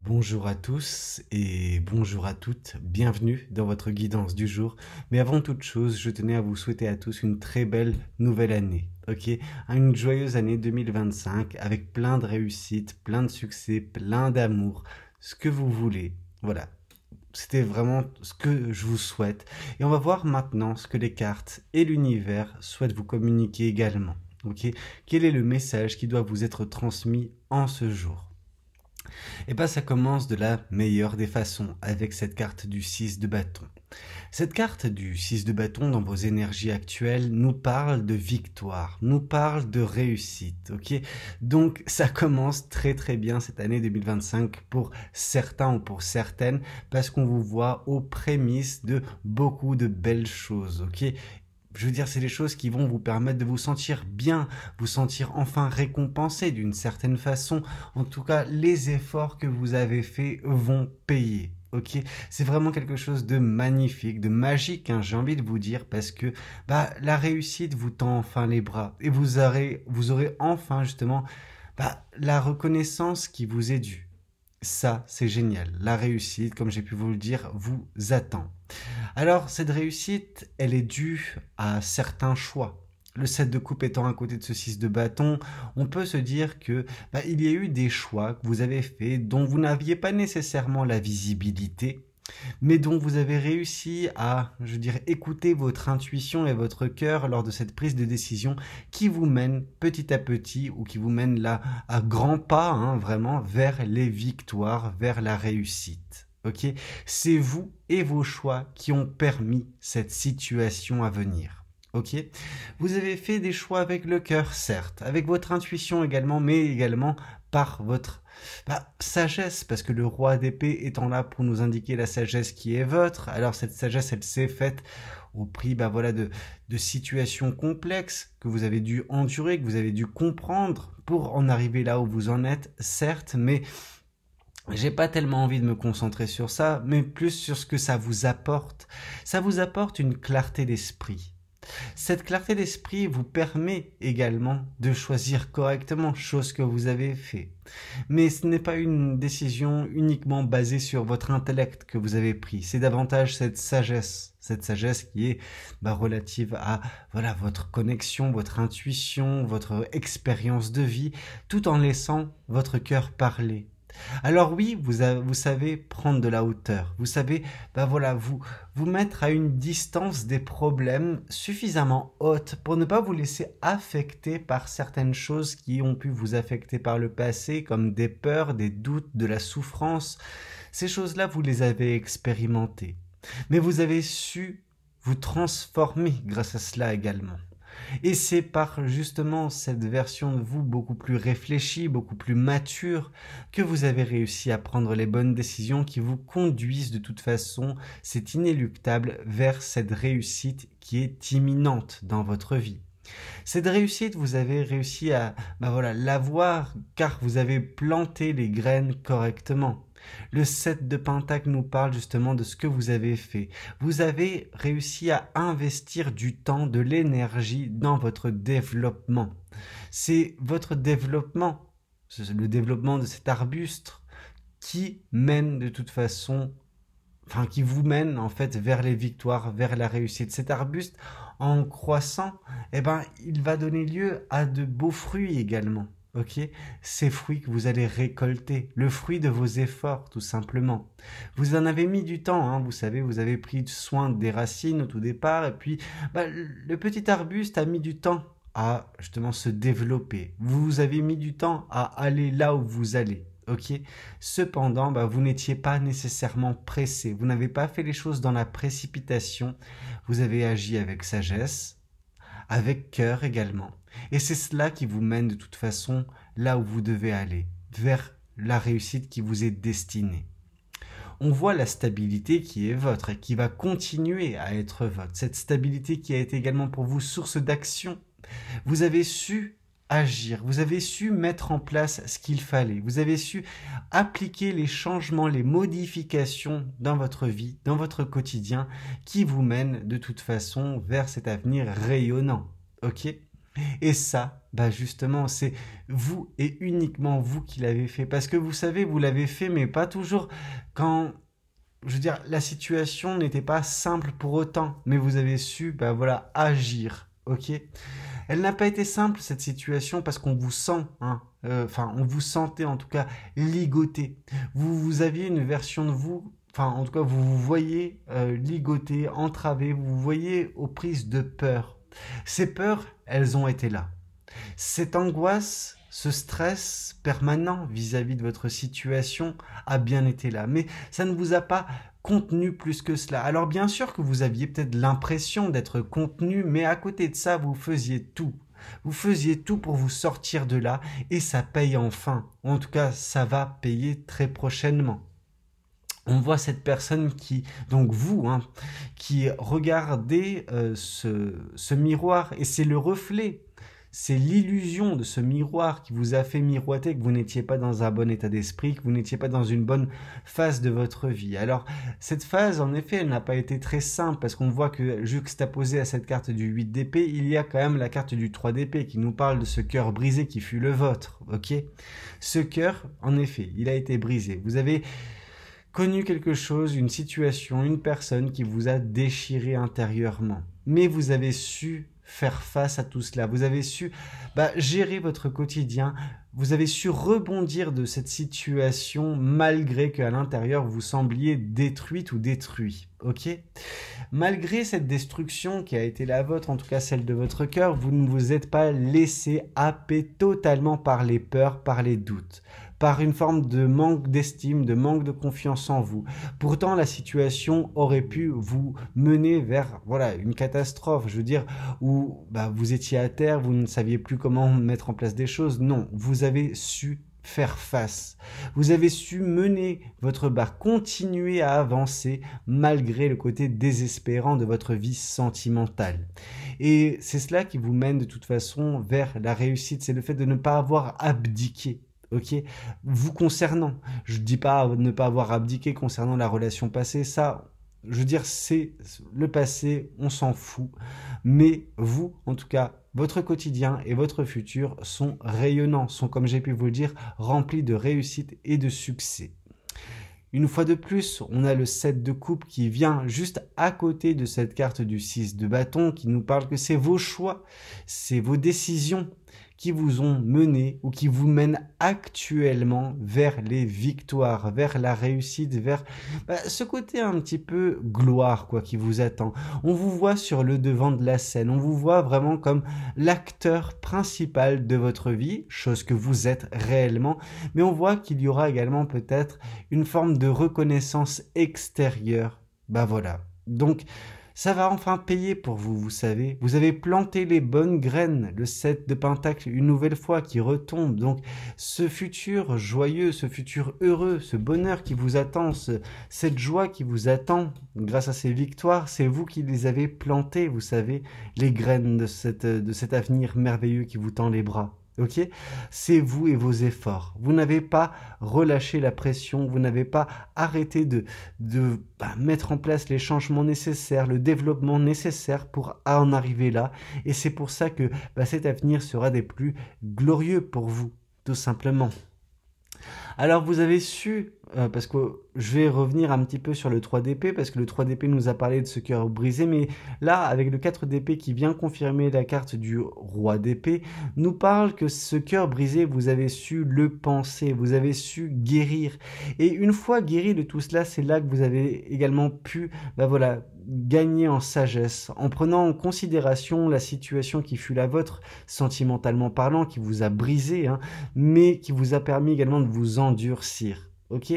Bonjour à tous et bonjour à toutes, bienvenue dans votre guidance du jour. Mais avant toute chose, je tenais à vous souhaiter à tous une très belle nouvelle année, ok? Une joyeuse année 2025 avec plein de réussites, plein de succès, plein d'amour, ce que vous voulez. Voilà, c'était vraiment ce que je vous souhaite. Et on va voir maintenant ce que les cartes et l'univers souhaitent vous communiquer également, ok? Quel est le message qui doit vous être transmis en ce jour? Et bien ça commence de la meilleure des façons avec cette carte du 6 de bâton. Cette carte du 6 de bâton dans vos énergies actuelles nous parle de victoire, nous parle de réussite, ok? Donc ça commence très très bien cette année 2025 pour certains ou pour certaines parce qu'on vous voit aux prémices de beaucoup de belles choses, ok? Je veux dire, c'est des choses qui vont vous permettre de vous sentir bien, vous sentir enfin récompensé d'une certaine façon. En tout cas, les efforts que vous avez faits vont payer. Ok, c'est vraiment quelque chose de magnifique, de magique, hein, j'ai envie de vous dire, parce que la réussite vous tend enfin les bras et vous aurez enfin justement la reconnaissance qui vous est due. Ça, c'est génial. La réussite, comme j'ai pu vous le dire, vous attend. Alors, cette réussite, elle est due à certains choix. Le 7 de coupe étant à côté de ce 6 de bâton, on peut se dire que il y a eu des choix que vous avez faits dont vous n'aviez pas nécessairement la visibilité, mais dont vous avez réussi à, je dirais, écouter votre intuition et votre cœur lors de cette prise de décision qui vous mène petit à petit ou qui vous mène là à grands pas, hein, vraiment, vers les victoires, vers la réussite. Ok, c'est vous et vos choix qui ont permis cette situation à venir. Ok, vous avez fait des choix avec le cœur, certes, avec votre intuition également, mais également par votre sagesse, parce que le roi d'épée étant là pour nous indiquer la sagesse qui est votre, alors cette sagesse, elle s'est faite au prix de situations complexes que vous avez dû endurer, que vous avez dû comprendre pour en arriver là où vous en êtes, certes, mais j'ai pas tellement envie de me concentrer sur ça, mais plus sur ce que ça vous apporte. Ça vous apporte une clarté d'esprit. Cette clarté d'esprit vous permet également de choisir correctement, chose que vous avez fait. Mais ce n'est pas une décision uniquement basée sur votre intellect que vous avez pris, c'est davantage cette sagesse qui est relative à votre connexion, votre intuition, votre expérience de vie, tout en laissant votre cœur parler. Alors oui, vous savez prendre de la hauteur. Vous savez, vous mettre à une distance des problèmes suffisamment haute pour ne pas vous laisser affecter par certaines choses qui ont pu vous affecter par le passé, comme des peurs, des doutes, de la souffrance. Ces choses-là, vous les avez expérimentées. Mais vous avez su vous transformer grâce à cela également. Et c'est par justement cette version de vous beaucoup plus réfléchie, beaucoup plus mature, que vous avez réussi à prendre les bonnes décisions qui vous conduisent de toute façon, c'est inéluctable, vers cette réussite qui est imminente dans votre vie. Cette réussite, vous avez réussi à l'avoir car vous avez planté les graines correctement. Le 7 de Pentacle nous parle justement de ce que vous avez fait. Vous avez réussi à investir du temps, de l'énergie dans votre développement. C'est votre développement, le développement de cet arbuste qui mène de toute façon, qui vous mène en fait vers les victoires, vers la réussite. Cet arbuste, en croissant, il va donner lieu à de beaux fruits également. Ok, ces fruits que vous allez récolter, le fruit de vos efforts tout simplement. Vous en avez mis du temps, hein, vous savez, vous avez pris soin des racines au tout départ, et puis le petit arbuste a mis du temps à justement se développer. Vous avez mis du temps à aller là où vous allez. Ok. Cependant, vous n'étiez pas nécessairement pressé. Vous n'avez pas fait les choses dans la précipitation. Vous avez agi avec sagesse, avec cœur également. Et c'est cela qui vous mène de toute façon là où vous devez aller, vers la réussite qui vous est destinée. On voit la stabilité qui est votre et qui va continuer à être votre. Cette stabilité qui a été également pour vous source d'action. Vous avez su agir, vous avez su mettre en place ce qu'il fallait, vous avez su appliquer les changements, les modifications dans votre vie, dans votre quotidien, qui vous mènent de toute façon vers cet avenir rayonnant. Ok ? Et ça, bah justement, c'est vous et uniquement vous qui l'avez fait. Parce que vous savez, vous l'avez fait, mais pas toujours quand, je veux dire, la situation n'était pas simple pour autant. Mais vous avez su, bah voilà, agir. Ok. Elle n'a pas été simple cette situation parce qu'on vous sent, hein, enfin on vous sentait en tout cas ligoté. Vous aviez une version de vous, enfin en tout cas vous vous voyez ligoté, entravé, vous vous voyez aux prises de peur. Ces peurs, elles ont été là. Cette angoisse, ce stress permanent vis-à-vis de votre situation a bien été là, mais ça ne vous a pas contenu plus que cela. Alors bien sûr que vous aviez peut-être l'impression d'être contenu, mais à côté de ça, vous faisiez tout. Vous faisiez tout pour vous sortir de là et ça paye enfin. En tout cas, ça va payer très prochainement. On voit cette personne qui, donc vous, hein, qui regardez ce miroir et c'est le reflet. C'est l'illusion de ce miroir qui vous a fait miroiter que vous n'étiez pas dans un bon état d'esprit, que vous n'étiez pas dans une bonne phase de votre vie. Alors, cette phase, en effet, elle n'a pas été très simple parce qu'on voit que juxtaposé à cette carte du 8 d'épée, il y a quand même la carte du 3 d'épée qui nous parle de ce cœur brisé qui fut le vôtre, ok? Ce cœur, en effet, il a été brisé. Vous avez connu quelque chose, une situation, une personne qui vous a déchiré intérieurement. Mais vous avez su faire face à tout cela. Vous avez su gérer votre quotidien. Vous avez su rebondir de cette situation malgré qu'à l'intérieur vous sembliez détruite ou détruit. Ok ? Malgré cette destruction qui a été la vôtre, en tout cas celle de votre cœur, vous ne vous êtes pas laissé happer totalement par les peurs, par les doutes, par une forme de manque d'estime, de manque de confiance en vous. Pourtant, la situation aurait pu vous mener vers une catastrophe, je veux dire, où vous étiez à terre, vous ne saviez plus comment mettre en place des choses. Non, vous avez su faire face. Vous avez su mener votre barque, continuer à avancer malgré le côté désespérant de votre vie sentimentale. Et c'est cela qui vous mène de toute façon vers la réussite, c'est le fait de ne pas avoir abdiqué. Ok, vous concernant, je dis pas ne pas avoir abdiqué concernant la relation passée, ça, je veux dire, c'est le passé, on s'en fout. Mais vous, en tout cas, votre quotidien et votre futur sont rayonnants, sont, comme j'ai pu vous le dire, remplis de réussite et de succès. Une fois de plus, on a le 7 de coupe qui vient juste à côté de cette carte du 6 de bâton qui nous parle que c'est vos choix, c'est vos décisions qui vous ont mené ou qui vous mènent actuellement vers les victoires, vers la réussite, vers ce côté un petit peu gloire qui vous attend. On vous voit sur le devant de la scène, on vous voit vraiment comme l'acteur principal de votre vie, chose que vous êtes réellement, mais on voit qu'il y aura également peut-être une forme de reconnaissance extérieure. Donc, ça va enfin payer pour vous, vous savez. Vous avez planté les bonnes graines, le 7 de Pentacle une nouvelle fois qui retombe. Donc ce futur joyeux, ce futur heureux, ce bonheur qui vous attend, cette joie qui vous attend grâce à ces victoires, c'est vous qui les avez plantées, vous savez, les graines de cet avenir merveilleux qui vous tend les bras. Ok, c'est vous et vos efforts. Vous n'avez pas relâché la pression, vous n'avez pas arrêté de mettre en place les changements nécessaires, le développement nécessaire pour en arriver là. Et c'est pour ça que cet avenir sera des plus glorieux pour vous, tout simplement. Alors vous avez su, parce que je vais revenir un petit peu sur le 3 d'épée, parce que le 3 d'épée nous a parlé de ce cœur brisé, mais là, avec le 4 d'épée qui vient confirmer la carte du roi d'épée, nous parle que ce cœur brisé, vous avez su le penser, vous avez su guérir. Et une fois guéri de tout cela, c'est là que vous avez également pu, gagner en sagesse, en prenant en considération la situation qui fut la vôtre, sentimentalement parlant, qui vous a brisé, mais qui vous a permis également de vous endurcir. Ok ?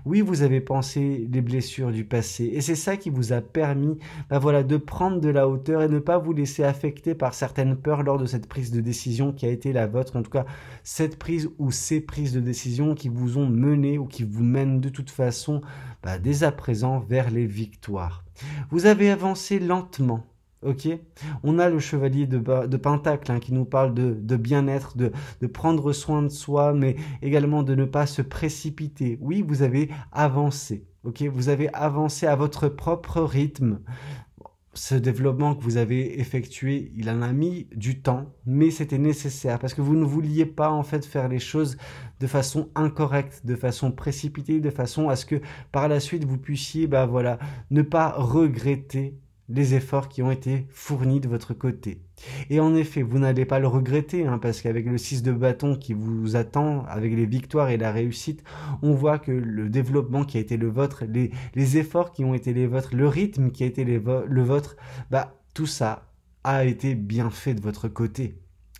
Oui, vous avez pensé les blessures du passé et c'est ça qui vous a permis de prendre de la hauteur et ne pas vous laisser affecter par certaines peurs lors de cette prise de décision qui a été la vôtre. En tout cas, cette prise ou ces prises de décision qui vous ont mené ou qui vous mènent de toute façon dès à présent vers les victoires. Vous avez avancé lentement. Ok, on a le chevalier de Pentacle qui nous parle de bien-être, de prendre soin de soi, mais également de ne pas se précipiter. Oui, vous avez avancé, ok, vous avez avancé à votre propre rythme. ce développement que vous avez effectué, il en a mis du temps, mais c'était nécessaire parce que vous ne vouliez pas en fait faire les choses de façon incorrecte, de façon précipitée, de façon à ce que par la suite vous puissiez, voilà, ne pas regretter les efforts qui ont été fournis de votre côté. Et en effet, vous n'allez pas le regretter, hein, parce qu'avec le 6 de bâton qui vous attend, avec les victoires et la réussite, on voit que le développement qui a été le vôtre, les efforts qui ont été les vôtres, le rythme qui a été le vôtre, tout ça a été bien fait de votre côté.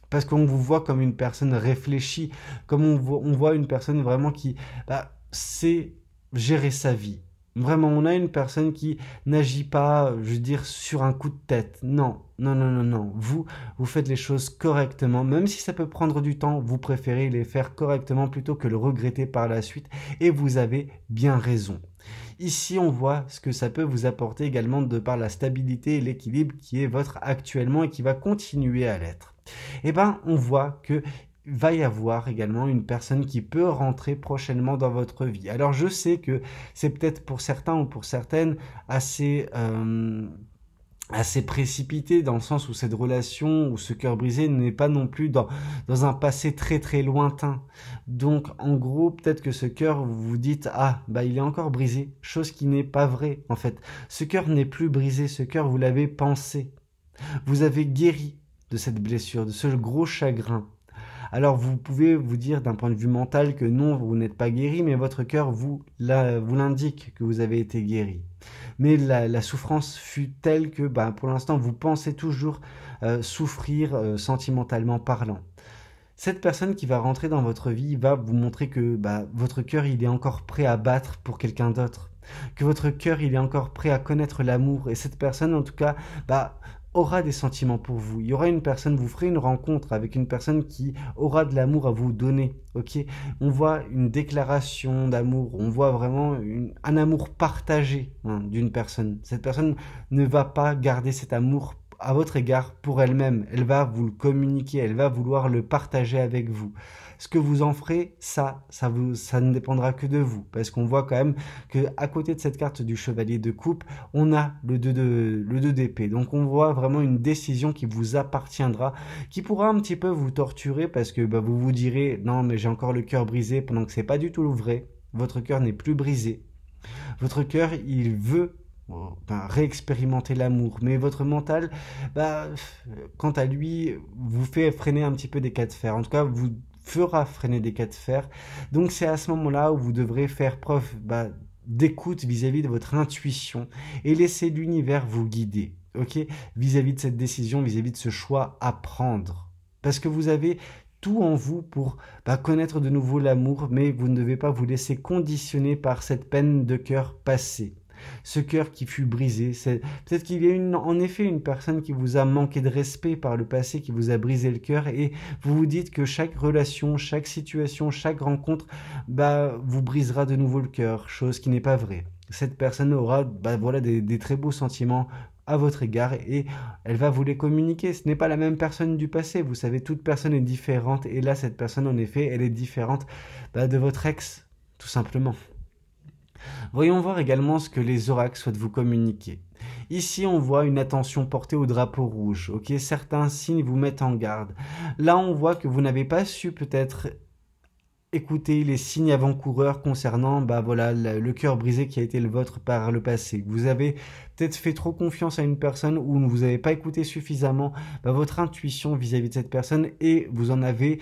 Parce qu'on vous voit comme une personne réfléchie, comme on voit une personne vraiment qui sait gérer sa vie. Vraiment, on a une personne qui n'agit pas, je veux dire, sur un coup de tête. Non, non, non, non, non. Vous faites les choses correctement. Même si ça peut prendre du temps, vous préférez les faire correctement plutôt que le regretter par la suite. Et vous avez bien raison. Ici, on voit ce que ça peut vous apporter également de par la stabilité et l'équilibre qui est votre actuellement et qui va continuer à l'être. On voit que va y avoir également une personne qui peut rentrer prochainement dans votre vie. Alors je sais que c'est peut-être pour certains ou pour certaines assez précipité dans le sens où cette relation ou ce cœur brisé n'est pas non plus dans un passé très très lointain. Donc en gros peut-être que ce cœur vous vous dites il est encore brisé, chose qui n'est pas vraie en fait. Ce cœur n'est plus brisé, ce cœur vous l'avez pensé. Vous avez guéri de cette blessure, de ce gros chagrin. Alors vous pouvez vous dire d'un point de vue mental que non, vous n'êtes pas guéri, mais votre cœur vous l'indique que vous avez été guéri. Mais la souffrance fut telle que pour l'instant vous pensez toujours souffrir sentimentalement parlant. Cette personne qui va rentrer dans votre vie va vous montrer que votre cœur il est encore prêt à battre pour quelqu'un d'autre, que votre cœur il est encore prêt à connaître l'amour, et cette personne en tout cas aura des sentiments pour vous. Il y aura une personne, vous ferez une rencontre avec une personne qui aura de l'amour à vous donner, ok? On voit une déclaration d'amour, on voit vraiment un amour partagé d'une personne. Cette personne ne va pas garder cet amour à votre égard pour elle-même. Elle va vous le communiquer, elle va vouloir le partager avec vous. Ce que vous en ferez, ça ne dépendra que de vous. Parce qu'on voit quand même qu'à côté de cette carte du chevalier de coupe, on a le 2 d'épée. Donc on voit vraiment une décision qui vous appartiendra, qui pourra un petit peu vous torturer parce que vous vous direz « Non, mais j'ai encore le cœur brisé » pendant que c'est pas du tout le vrai. Votre cœur n'est plus brisé. Votre cœur, il veut réexpérimenter l'amour, mais votre mental, quant à lui, vous fait freiner un petit peu des cas de fer. En tout cas, vous fera freiner des cas de fer. Donc c'est à ce moment-là où vous devrez faire preuve d'écoute vis-à-vis de votre intuition et laisser l'univers vous guider, ok, vis-à-vis de cette décision, vis-à-vis de ce choix à prendre. Parce que vous avez tout en vous pour connaître de nouveau l'amour, mais vous ne devez pas vous laisser conditionner par cette peine de cœur passée. Ce cœur qui fut brisé, peut-être qu'il y a en effet une personne qui vous a manqué de respect par le passé, qui vous a brisé le cœur, et vous vous dites que chaque relation, chaque situation, chaque rencontre, vous brisera de nouveau le cœur, chose qui n'est pas vraie. Cette personne aura des très beaux sentiments à votre égard et elle va vous les communiquer. Ce n'est pas la même personne du passé, vous savez, toute personne est différente, et là cette personne en effet, elle est différente de votre ex, tout simplement. Voyons voir également ce que les oracles souhaitent vous communiquer. Ici, on voit une attention portée au drapeau rouge. Ok, certains signes vous mettent en garde. Là, on voit que vous n'avez pas su peut-être écouter les signes avant-coureurs concernant le cœur brisé qui a été le vôtre par le passé. Vous avez peut-être fait trop confiance à une personne ou vous n'avez pas écouté suffisamment votre intuition vis-à-vis de cette personne, et vous en avez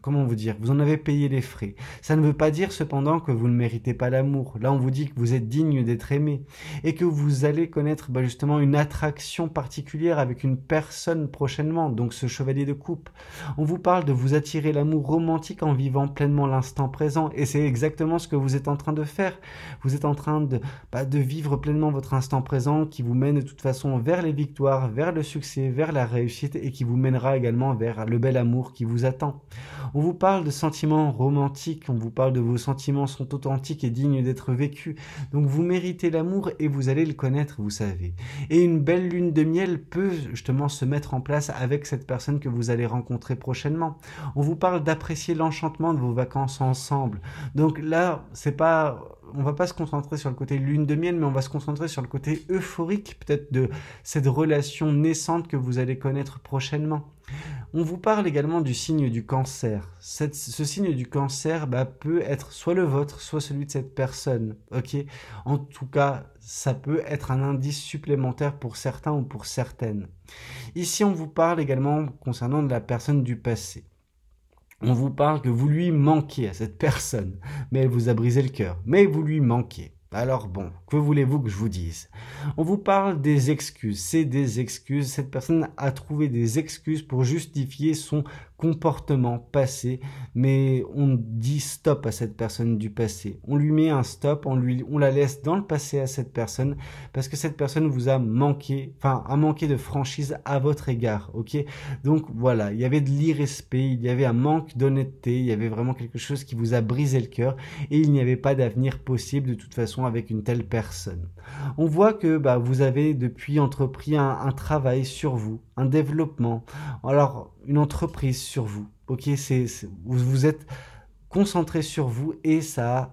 comment vous dire, vous en avez payé les frais. Ça ne veut pas dire cependant que vous ne méritez pas l'amour. Là, on vous dit que vous êtes digne d'être aimé et que vous allez connaître justement une attraction particulière avec une personne prochainement, donc ce chevalier de coupe. On vous parle de vous attirer l'amour romantique en vivant pleinement l'instant présent, et c'est exactement ce que vous êtes en train de faire. Vous êtes en train de vivre pleinement votre instant présent qui vous mène de toute façon vers les victoires, vers le succès, vers la réussite, et qui vous mènera également vers le bel amour qui vous attend. On vous parle de sentiments romantiques, on vous parle de vos sentiments sont authentiques et dignes d'être vécus. Donc vous méritez l'amour et vous allez le connaître, vous savez. Et une belle lune de miel peut justement se mettre en place avec cette personne que vous allez rencontrer prochainement. On vous parle d'apprécier l'enchantement de vos vacances ensemble. Donc là, c'est pas on va pas se concentrer sur le côté lune de miel, mais on va se concentrer sur le côté euphorique, peut-être de cette relation naissante que vous allez connaître prochainement. On vous parle également du signe du cancer. Ce signe du cancer peut être soit le vôtre, soit celui de cette personne. Ok. En tout cas, ça peut être un indice supplémentaire pour certains ou pour certaines. Ici, on vous parle également concernant de la personne du passé. On vous parle que vous lui manquez à cette personne, mais elle vous a brisé le cœur, mais vous lui manquez. Alors bon, que voulez-vous que je vous dise? On vous parle des excuses, c'est des excuses. Cette personne a trouvé des excuses pour justifier son comportement passé, mais on dit stop à cette personne du passé. On lui met un stop, on la laisse dans le passé à cette personne, parce que cette personne vous a manqué, a manqué de franchise à votre égard, ok? Donc voilà, il y avait de l'irrespect, il y avait un manque d'honnêteté, il y avait vraiment quelque chose qui vous a brisé le cœur, et il n'y avait pas d'avenir possible de toute façon avec une telle personne. On voit que vous avez depuis entrepris un travail sur vous, un développement, alors une entreprise sur vous, ok, vous êtes concentré sur vous et ça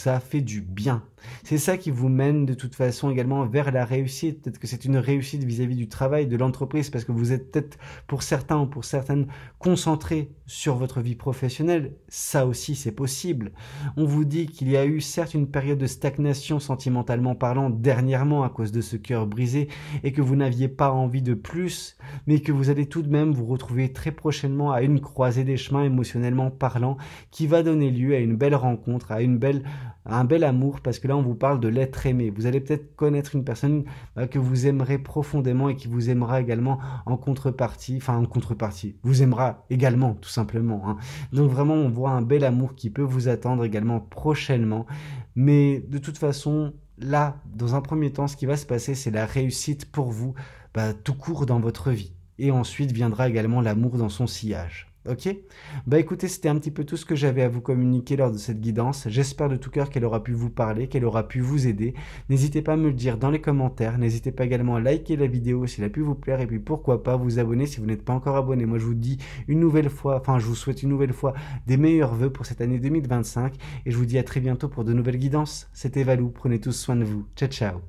a fait du bien. C'est ça qui vous mène de toute façon également vers la réussite. Peut-être que c'est une réussite vis-à-vis du travail, de l'entreprise, parce que vous êtes peut-être pour certains ou pour certaines concentrés sur votre vie professionnelle. Ça aussi, c'est possible. On vous dit qu'il y a eu certes une période de stagnation sentimentalement parlant dernièrement à cause de ce cœur brisé et que vous n'aviez pas envie de plus, mais que vous allez tout de même vous retrouver très prochainement à une croisée des chemins émotionnellement parlant qui va donner lieu à une belle rencontre, à un bel amour, parce que là on vous parle de l'être aimé. Vous allez peut-être connaître une personne que vous aimerez profondément et qui vous aimera également en contrepartie, vous aimera également tout simplement. Donc vraiment on voit un bel amour qui peut vous attendre également prochainement, mais de toute façon là, dans un premier temps, ce qui va se passer, c'est la réussite pour vous, tout court dans votre vie. Et ensuite viendra également l'amour dans son sillage. Ok? Écoutez, c'était un petit peu tout ce que j'avais à vous communiquer lors de cette guidance. J'espère de tout cœur qu'elle aura pu vous parler, qu'elle aura pu vous aider. N'hésitez pas à me le dire dans les commentaires. N'hésitez pas également à liker la vidéo si elle a pu vous plaire. Et puis pourquoi pas vous abonner si vous n'êtes pas encore abonné. Moi, je vous dis une nouvelle fois, je vous souhaite une nouvelle fois des meilleurs vœux pour cette année 2025. Et je vous dis à très bientôt pour de nouvelles guidances. C'était Valou. Prenez tous soin de vous. Ciao, ciao.